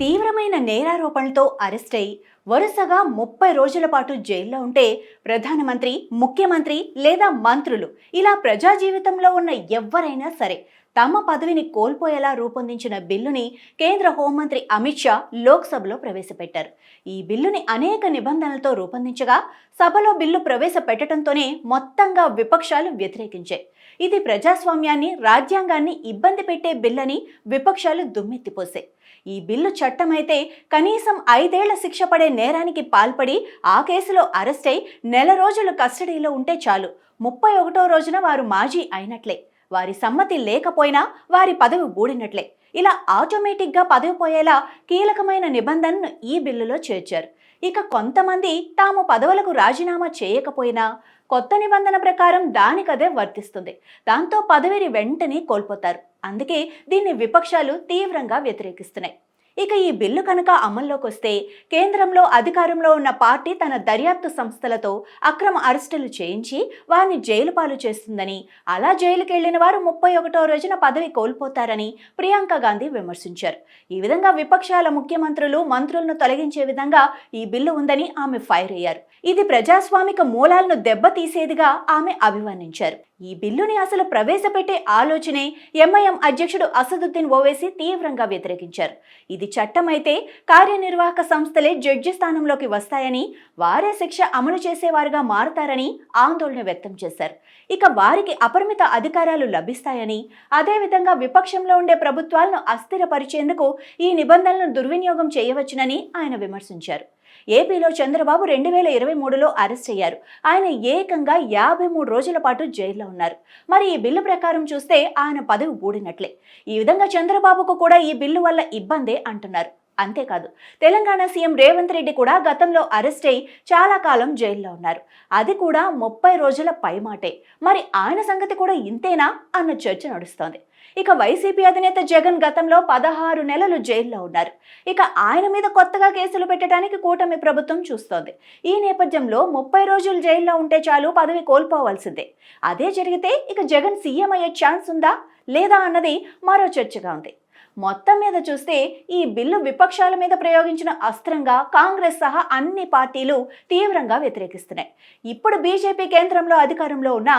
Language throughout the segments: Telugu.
తీవ్రమైన నేరారోపణలతో అరెస్ట్ అయి వరుసగా 30 రోజుల పాటు జైల్లో ఉంటే ప్రధానమంత్రి, ముఖ్యమంత్రి లేదా మంత్రులు ఇలా ప్రజా జీవితంలో ఉన్న ఎవ్వరైనా సరే తమ పదవిని కోల్పోయేలా రూపొందించిన బిల్లుని కేంద్ర హోంమంత్రి అమిత్ షా లోక్సభలో ప్రవేశపెట్టారు. ఈ బిల్లుని అనేక నిబంధనలతో రూపొందించగా సభలో బిల్లు ప్రవేశపెట్టడంతోనే మొత్తంగా విపక్షాలు వ్యతిరేకించాయి. ఇది ప్రజాస్వామ్యాన్ని, రాజ్యాంగాన్ని ఇబ్బంది పెట్టే బిల్లని విపక్షాలు దుమ్మెత్తిపోసాయి. ఈ బిల్లు చట్టమైతే కనీసం 5 ఏళ్ల శిక్ష పడే నేరానికి పాల్పడి ఆ కేసులో అరెస్ట్ అయి నెల రోజులు కస్టడీలో ఉంటే చాలు, 31వ రోజున వారు మాజీ అయినట్లే, వారి సమ్మతి లేకపోయినా వారి పదవి ఊడినట్లే. ఇలా ఆటోమేటిక్గా పదవి పోయేలా కీలకమైన నిబంధనను ఈ బిల్లులో చేర్చారు. ఇక కొంతమంది తాము పదవులకు రాజీనామా చేయకపోయినా కొత్త నిబంధన ప్రకారం దానికదే వర్తిస్తుంది. దాంతో పదవిని వెంటనే కోల్పోతారు. అందుకే దీన్ని విపక్షాలు తీవ్రంగా వ్యతిరేకిస్తున్నాయి. ఇక ఈ బిల్లు కనుక అమల్లోకి వస్తే కేంద్రంలో అధికారంలో ఉన్న పార్టీ తన దర్యాప్తు సంస్థలతో అక్రమ అరెస్టులు చేయించి వారిని జైలు పాలు చేస్తుందని, అలా జైలుకి వెళ్లిన వారు 31వ రోజున పదవి కోల్పోతారని ప్రియాంక గాంధీ విమర్శించారు. ఈ విధంగా విపక్షాల ముఖ్యమంత్రులు, మంత్రులను తొలగించే విధంగా ఈ బిల్లు ఉందని ఆమె ఫైర్ అయ్యారు. ఇది ప్రజాస్వామిక మూలాలను దెబ్బతీసేదిగా ఆమె అభివర్ణించారు. ఈ బిల్లుని అసలు ప్రవేశపెట్టే ఆలోచనే ఎంఐఎం అధ్యక్షుడు అసదుద్దీన్ ఓవైసీ తీవ్రంగా వ్యతిరేకించారు. ఇది చట్టమైతే కార్యనిర్వాహక సంస్థలే జడ్జి స్థానంలోకి వస్తాయని, వారే శిక్ష అమలు చేసేవారుగా మారుతారని ఆందోళన వ్యక్తం చేశారు. ఇక వారికి అపరిమిత అధికారాలు లభిస్తాయని, అదేవిధంగా విపక్షంలో ఉండే ప్రభుత్వాలను అస్థిరపరిచేందుకు ఈ నిబంధనలను దుర్వినియోగం చేయవచ్చునని ఆయన విమర్శించారు. ఏపీలో చంద్రబాబు 2023లో అరెస్ట్ అయ్యారు. ఆయన ఏకంగా 53 రోజుల పాటు జైల్లో ఉన్నారు. మరి ఈ బిల్లు ప్రకారం చూస్తే ఆయన పదవి ఊడినట్లే. ఈ విధంగా చంద్రబాబుకు కూడా ఈ బిల్లు వల్ల ఇబ్బందే అంటున్నారు. అంతేకాదు, తెలంగాణ సీఎం రేవంత్ రెడ్డి కూడా గతంలో అరెస్ట్ అయి చాలా కాలం జైల్లో ఉన్నారు. అది కూడా 30 రోజుల పైమాటే. మరి ఆయన సంగతి కూడా ఇంతేనా అన్న చర్చ నడుస్తోంది. ఇక వైసీపీ అధినేత జగన్ గతంలో 16 నెలలు జైల్లో ఉన్నారు. ఇక ఆయన మీద కొత్తగా కేసులు పెట్టడానికి కూటమి ప్రభుత్వం చూస్తోంది. ఈ నేపథ్యంలో 30 రోజులు జైల్లో ఉంటే చాలు, పదవి కోల్పోవాల్సిందే. అదే జరిగితే ఇక జగన్ సీఎం అయ్యే ఛాన్స్ ఉందా లేదా అన్నది మరో చర్చగా ఉంది. మొత్తం మీద చూస్తే ఈ బిల్లు విపక్షాల మీద ప్రయోగించిన అస్త్రంగా కాంగ్రెస్ సహా అన్ని పార్టీలు తీవ్రంగా వ్యతిరేకిస్తున్నాయి. ఇప్పుడు బీజేపీ కేంద్రంలో అధికారంలో ఉన్న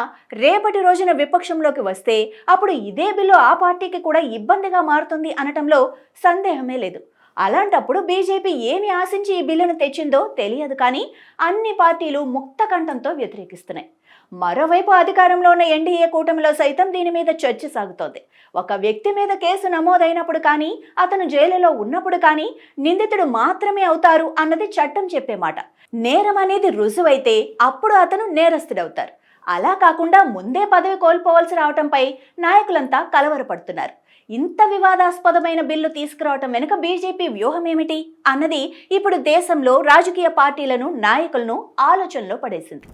రేపటి రోజున విపక్షంలోకి వస్తే అప్పుడు ఇదే బిల్లు ఆ పార్టీకి కూడా ఇబ్బందిగా మారుతుంది అనటంలో సందేహమే లేదు. అలాంటప్పుడు బీజేపీ ఏమి ఆశించి ఈ బిల్లును తెచ్చిందో తెలియదు, కానీ అన్ని పార్టీలు ముక్త కంఠంతో వ్యతిరేకిస్తున్నాయి. మరోవైపు అధికారంలో ఉన్న ఎన్డీఏ కూటమిలో సైతం దీని మీద చర్చ సాగుతోంది. ఒక వ్యక్తి మీద కేసు నమోదైనప్పుడు కానీ, అతను జైలులో ఉన్నప్పుడు కానీ నిందితుడు మాత్రమే అవుతారు అన్నది చట్టం చెప్పే మాట. నేరం అనేది రుజువైతే అప్పుడు అతను నేరస్తుడవుతారు. అలా కాకుండా ముందే పదవి కోల్పోవాల్సి రావటంపై నాయకులంతా కలవరపడుతున్నారు. ఇంత వివాదాస్పదమైన బిల్లు తీసుకురావటం వెనుక బీజేపీ వ్యూహం ఏమిటి అన్నది ఇప్పుడు దేశంలో రాజకీయ పార్టీలను, నాయకులను ఆలోచనలో పడేసింది.